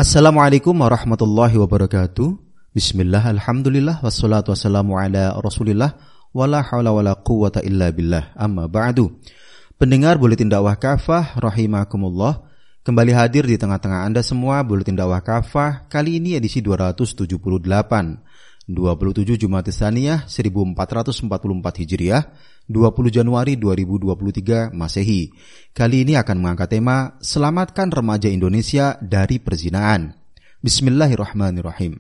Assalamualaikum warahmatullahi wabarakatuh. Bismillah, alhamdulillah, wassalatu wassalamu ala rasulillah, wala hawla wala quwwata illa billah, amma ba'du. Pendengar Buletin Dakwah Kafah rahimakumullah, kembali hadir di tengah-tengah Anda semua Buletin Dakwah Kafah, kali ini edisi 278, 27 Jumat Tsaniyah 1444 Hijriah, 20 Januari 2023 Masehi. Kali ini akan mengangkat tema Selamatkan Remaja Indonesia dari Perzinaan. Bismillahirrahmanirrahim.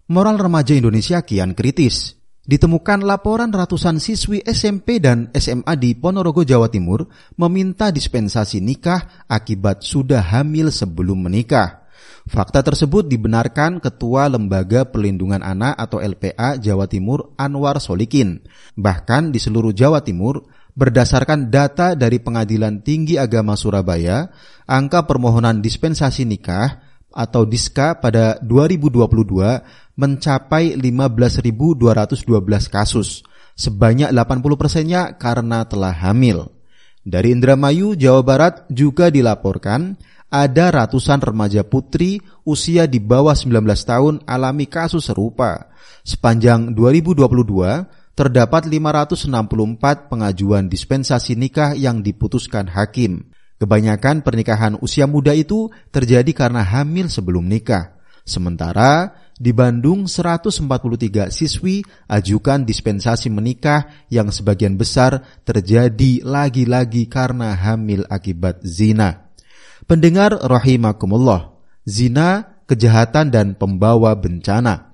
Moral remaja Indonesia kian kritis. Ditemukan laporan ratusan siswi SMP dan SMA di Ponorogo, Jawa Timur meminta dispensasi nikah akibat sudah hamil sebelum menikah. Fakta tersebut dibenarkan Ketua Lembaga Perlindungan Anak atau LPA Jawa Timur Anwar Solikin. Bahkan di seluruh Jawa Timur, berdasarkan data dari Pengadilan Tinggi Agama Surabaya, angka permohonan dispensasi nikah atau DISKA pada 2022 mencapai 15.212 kasus. Sebanyak 80%-nya karena telah hamil. Dari Indramayu, Jawa Barat juga dilaporkan ada ratusan remaja putri usia di bawah 19 tahun alami kasus serupa. Sepanjang 2022, terdapat 564 pengajuan dispensasi nikah yang diputuskan hakim. Kebanyakan pernikahan usia muda itu terjadi karena hamil sebelum nikah. Sementara di Bandung 143 siswi ajukan dispensasi menikah yang sebagian besar terjadi lagi-lagi karena hamil akibat zina. Pendengar rahimakumullah, zina kejahatan dan pembawa bencana.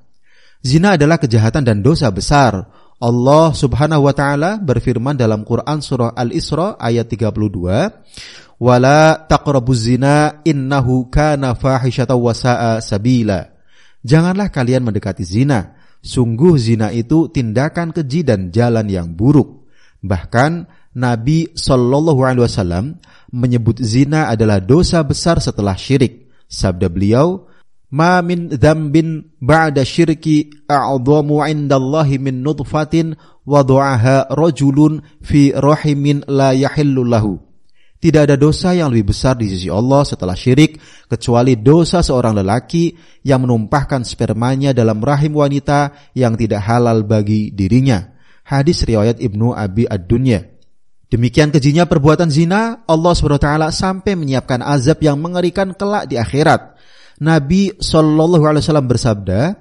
Zina adalah kejahatan dan dosa besar. Allah Subhanahu wa taala berfirman dalam Quran surah Al-Isra ayat 32, "Wala taqrabuz zina innahu kana fahisyatan wa sa'a sabila." Janganlah kalian mendekati zina. Sungguh zina itu tindakan keji dan jalan yang buruk. Bahkan Nabi Shallallahu Alaihi Wasallam menyebut zina adalah dosa besar setelah syirik. Sabda beliau, "Ma min dzambin ba'da syirki a'dhamu 'indallahi min nutfatin wada'aha rajulun fi rahimin la yahillu lahu." Tidak ada dosa yang lebih besar di sisi Allah setelah syirik kecuali dosa seorang lelaki yang menumpahkan spermanya dalam rahim wanita yang tidak halal bagi dirinya. Hadis riwayat Ibnu Abi Ad-Dunya. Demikian kejinya perbuatan zina, Allah SWT sampai menyiapkan azab yang mengerikan kelak di akhirat. Nabi SAW bersabda,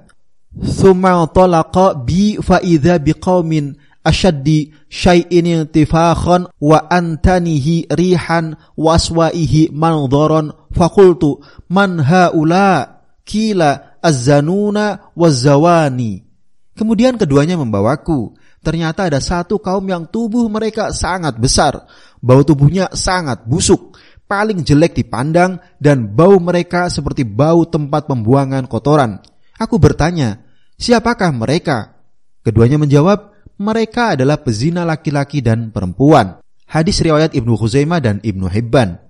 "Tsumma talaqa bi fa idza biqaumin ashaddi syai'in intifakhan wa antanihi rihan waswaihi manzaran faqultu man haula qila az-zanuna waz-zawani." Kemudian keduanya membawaku. Ternyata ada satu kaum yang tubuh mereka sangat besar, bau tubuhnya sangat busuk, paling jelek dipandang, dan bau mereka seperti bau tempat pembuangan kotoran. Aku bertanya, siapakah mereka? Keduanya menjawab, mereka adalah pezina laki-laki dan perempuan. Hadis riwayat Ibnu Khuzaimah dan Ibnu Hibban.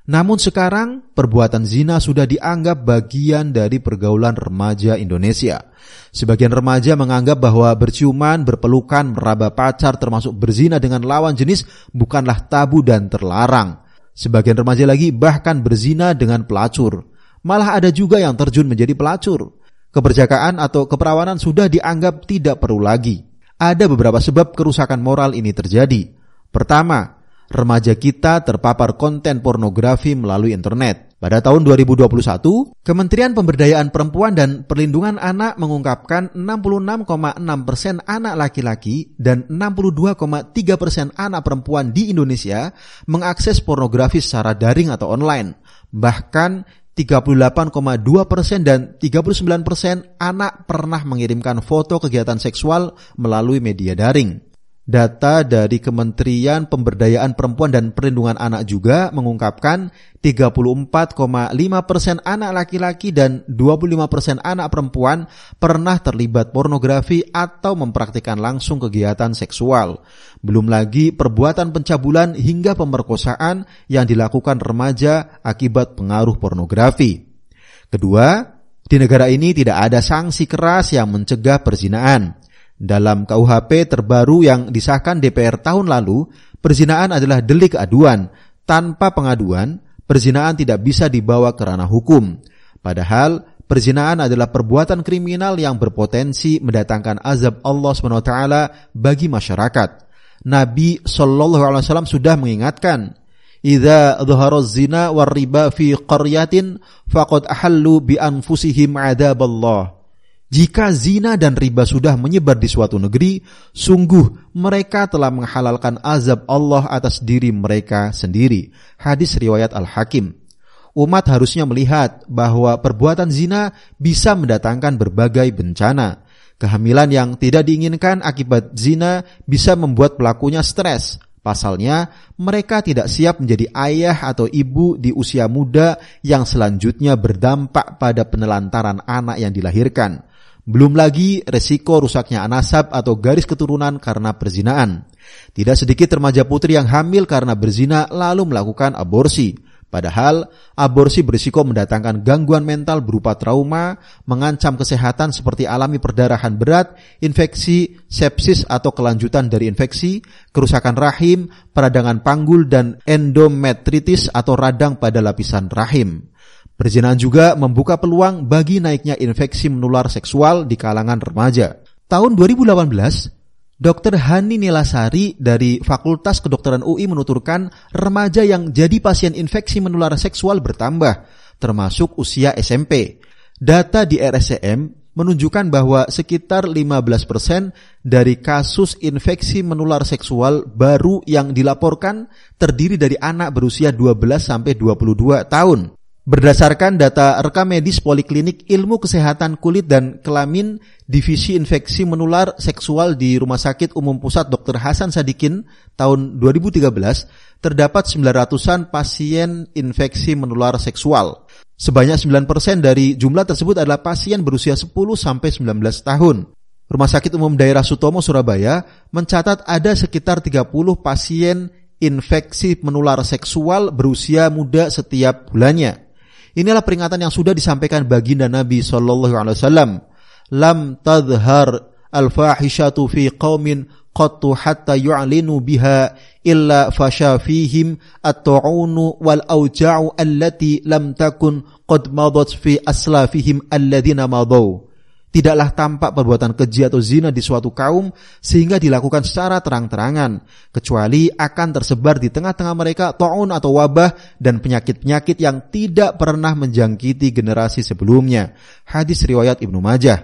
Namun sekarang, perbuatan zina sudah dianggap bagian dari pergaulan remaja Indonesia. Sebagian remaja menganggap bahwa berciuman, berpelukan, meraba pacar termasuk berzina dengan lawan jenis bukanlah tabu dan terlarang. Sebagian remaja lagi bahkan berzina dengan pelacur. Malah ada juga yang terjun menjadi pelacur. Keperjakaan atau keperawanan sudah dianggap tidak perlu lagi. Ada beberapa sebab kerusakan moral ini terjadi. Pertama, remaja kita terpapar konten pornografi melalui internet. Pada tahun 2021, Kementerian Pemberdayaan Perempuan dan Perlindungan Anak mengungkapkan 66,6% anak laki-laki dan 62,3% anak perempuan di Indonesia mengakses pornografi secara daring atau online. Bahkan 38,2% dan 39% anak pernah mengirimkan foto kegiatan seksual melalui media daring. Data dari Kementerian Pemberdayaan Perempuan dan Perlindungan Anak juga mengungkapkan 34,5% anak laki-laki dan 25% anak perempuan pernah terlibat pornografi atau mempraktikkan langsung kegiatan seksual. Belum lagi perbuatan pencabulan hingga pemerkosaan yang dilakukan remaja akibat pengaruh pornografi. Kedua, di negara ini tidak ada sanksi keras yang mencegah perzinaan. Dalam KUHP terbaru yang disahkan DPR tahun lalu, perzinaan adalah delik aduan. Tanpa pengaduan, perzinaan tidak bisa dibawa ke ranah hukum. Padahal perzinaan adalah perbuatan kriminal yang berpotensi mendatangkan azab Allah SWT bagi masyarakat. Nabi SAW sudah mengingatkan, "Idza dhahara az-zina war riba fi qaryatin faqad ahallu bi anfusihim adzaballah." Jika zina dan riba sudah menyebar di suatu negeri, sungguh mereka telah menghalalkan azab Allah atas diri mereka sendiri. Hadis riwayat Al-Hakim. Umat harusnya melihat bahwa perbuatan zina bisa mendatangkan berbagai bencana. Kehamilan yang tidak diinginkan akibat zina bisa membuat pelakunya stres. Pasalnya, mereka tidak siap menjadi ayah atau ibu di usia muda yang selanjutnya berdampak pada penelantaran anak yang dilahirkan. Belum lagi resiko rusaknya nasab atau garis keturunan karena perzinaan. Tidak sedikit remaja putri yang hamil karena berzina lalu melakukan aborsi. Padahal aborsi berisiko mendatangkan gangguan mental berupa trauma, mengancam kesehatan seperti alami perdarahan berat, infeksi, sepsis atau kelanjutan dari infeksi, kerusakan rahim, peradangan panggul dan endometritis atau radang pada lapisan rahim. Perzinahan juga membuka peluang bagi naiknya infeksi menular seksual di kalangan remaja. Tahun 2018, Dr. Hani Nilasari dari Fakultas Kedokteran UI menuturkan remaja yang jadi pasien infeksi menular seksual bertambah, termasuk usia SMP. Data di RSCM menunjukkan bahwa sekitar 15% dari kasus infeksi menular seksual baru yang dilaporkan terdiri dari anak berusia 12-22 tahun. Berdasarkan data rekam medis Poliklinik Ilmu Kesehatan Kulit dan Kelamin Divisi Infeksi Menular Seksual di Rumah Sakit Umum Pusat Dr. Hasan Sadikin tahun 2013, terdapat 900-an pasien infeksi menular seksual. Sebanyak 9% dari jumlah tersebut adalah pasien berusia 10-19 tahun. Rumah Sakit Umum Daerah Sutomo Surabaya mencatat ada sekitar 30 pasien infeksi menular seksual berusia muda setiap bulannya. Inilah peringatan yang sudah disampaikan baginda Nabi SAW. Lam tadhhar al-fahishatu fi qaumin qattu hatta yu'linu biha illa fasha fihim at-tu'unu wal awja'u allati lam takun qad madat fi aslafihim alladhina madaw. Tidaklah tampak perbuatan keji atau zina di suatu kaum sehingga dilakukan secara terang-terangan, kecuali akan tersebar di tengah-tengah mereka ta'un atau wabah dan penyakit-penyakit yang tidak pernah menjangkiti generasi sebelumnya. Hadis riwayat Ibnu Majah.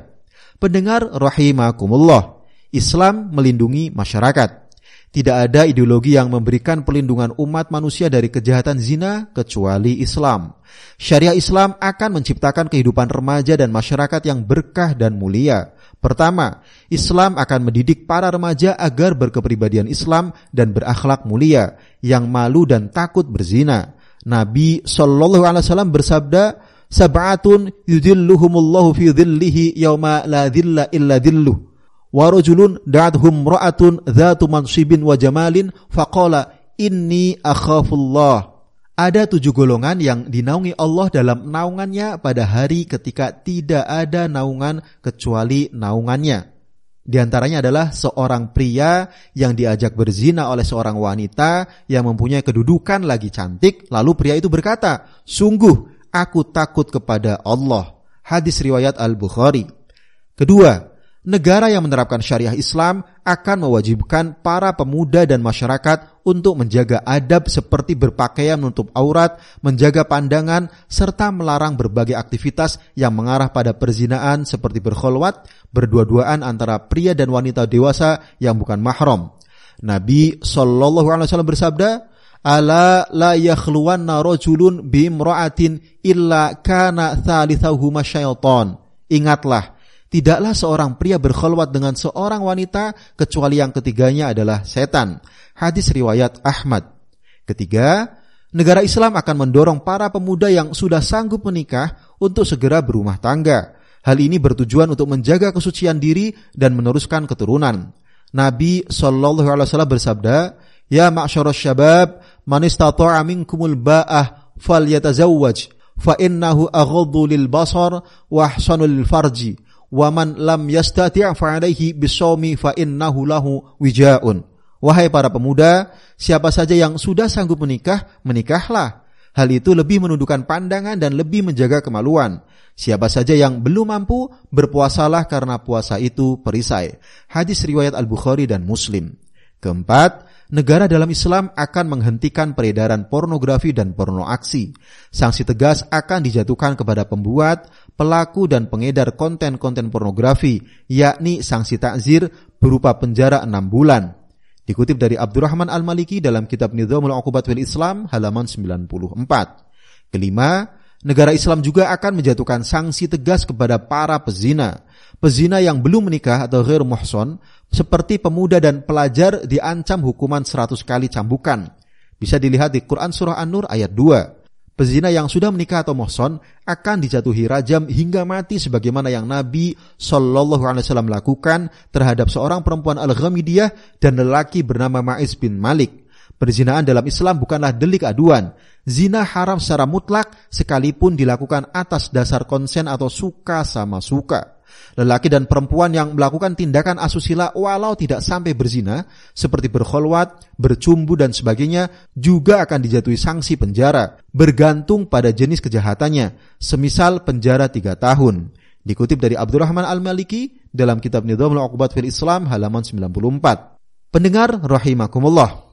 Pendengar rahimakumullah, Islam melindungi masyarakat. Tidak ada ideologi yang memberikan perlindungan umat manusia dari kejahatan zina kecuali Islam. Syariah Islam akan menciptakan kehidupan remaja dan masyarakat yang berkah dan mulia. Pertama, Islam akan mendidik para remaja agar berkepribadian Islam dan berakhlak mulia, yang malu dan takut berzina. Nabi SAW bersabda, "Sab'atun yudhilluhumullahu fi dhillihi yawma la dhilla illa dhilluh. Wa rajulun da'athum ra'atun dhatu mansibin wa jamalin faqala inni akhafullah." Ada 7 golongan yang dinaungi Allah dalam naungannya pada hari ketika tidak ada naungan kecuali naungannya. Di antaranya adalah seorang pria yang diajak berzina oleh seorang wanita yang mempunyai kedudukan lagi cantik, lalu pria itu berkata, "Sungguh aku takut kepada Allah." Hadis riwayat Al-Bukhari. Kedua, negara yang menerapkan syariah Islam akan mewajibkan para pemuda dan masyarakat untuk menjaga adab seperti berpakaian menutup aurat, menjaga pandangan, serta melarang berbagai aktivitas yang mengarah pada perzinaan seperti berkholwat, berdua-duaan antara pria dan wanita dewasa yang bukan mahram. Nabi SAW bersabda, "Ala la yakhluwanna rajulun bimra'atin illa kana thalithahuma syaitan." Ingatlah, tidaklah seorang pria berkholwat dengan seorang wanita kecuali yang ketiganya adalah setan. Hadis riwayat Ahmad. Ketiga, negara Islam akan mendorong para pemuda yang sudah sanggup menikah untuk segera berumah tangga. Hal ini bertujuan untuk menjaga kesucian diri dan meneruskan keturunan. Nabi SAW bersabda, "Ya ma'syarasy syabab, man istata'a minkumul ba'ah falyatazawwaj, fa innahu aghaddu lil basar wa ahsanu lil farji. Wa man lam yastati' fa 'alaihi bisawmi fa innahu lahu wija'un." Wahai para pemuda, siapa saja yang sudah sanggup menikah, menikahlah. Hal itu lebih menundukkan pandangan dan lebih menjaga kemaluan. Siapa saja yang belum mampu, berpuasalah karena puasa itu perisai. Hadis riwayat Al-Bukhari dan Muslim. Keempat, negara dalam Islam akan menghentikan peredaran pornografi dan porno aksi. Sanksi tegas akan dijatuhkan kepada pembuat, pelaku dan pengedar konten-konten pornografi, yakni sanksi takzir berupa penjara 6 bulan. Dikutip dari Abdurrahman Al-Maliki dalam kitab Nizamul Uqubat fil Islam halaman 94. Kelima, negara Islam juga akan menjatuhkan sanksi tegas kepada para pezina. Pezina yang belum menikah atau ghair muhson, seperti pemuda dan pelajar diancam hukuman 100 kali cambukan. Bisa dilihat di Quran Surah An-Nur ayat 2. Pezina yang sudah menikah atau muhson akan dijatuhi rajam hingga mati sebagaimana yang Nabi SAW lakukan terhadap seorang perempuan Al-Ghamidiyah dan lelaki bernama Ma'iz bin Malik. Perzinaan dalam Islam bukanlah delik aduan. Zina haram secara mutlak sekalipun dilakukan atas dasar konsen atau suka sama suka. Lelaki dan perempuan yang melakukan tindakan asusila walau tidak sampai berzina, seperti berkholwat, bercumbu dan sebagainya, juga akan dijatuhi sanksi penjara, bergantung pada jenis kejahatannya, semisal penjara 3 tahun. Dikutip dari Abdurrahman Al-Maliki dalam kitab Nizamul Uqubat fil Islam halaman 94. Pendengar rahimakumullah.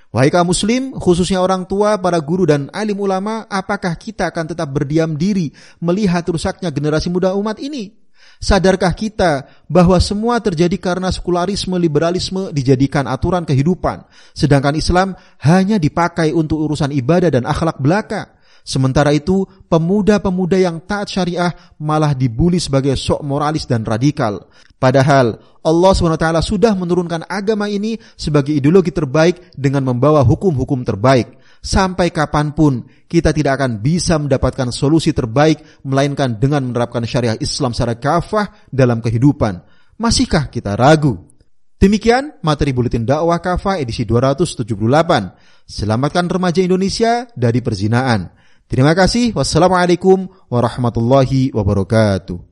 Wahai kaum muslim, khususnya orang tua, para guru dan alim ulama, apakah kita akan tetap berdiam diri melihat rusaknya generasi muda umat ini? Sadarkah kita bahwa semua terjadi karena sekularisme, liberalisme dijadikan aturan kehidupan, sedangkan Islam hanya dipakai untuk urusan ibadah dan akhlak belaka? Sementara itu, pemuda-pemuda yang taat syariah malah dibuli sebagai sok moralis dan radikal. Padahal Allah SWT sudah menurunkan agama ini sebagai ideologi terbaik dengan membawa hukum-hukum terbaik. Sampai kapanpun kita tidak akan bisa mendapatkan solusi terbaik melainkan dengan menerapkan syariah Islam secara kafah dalam kehidupan. Masihkah kita ragu? Demikian materi Buletin Dakwah Kafah edisi 278. Selamatkan remaja Indonesia dari perzinaan. Terima kasih. Wassalamualaikum warahmatullahi wabarakatuh.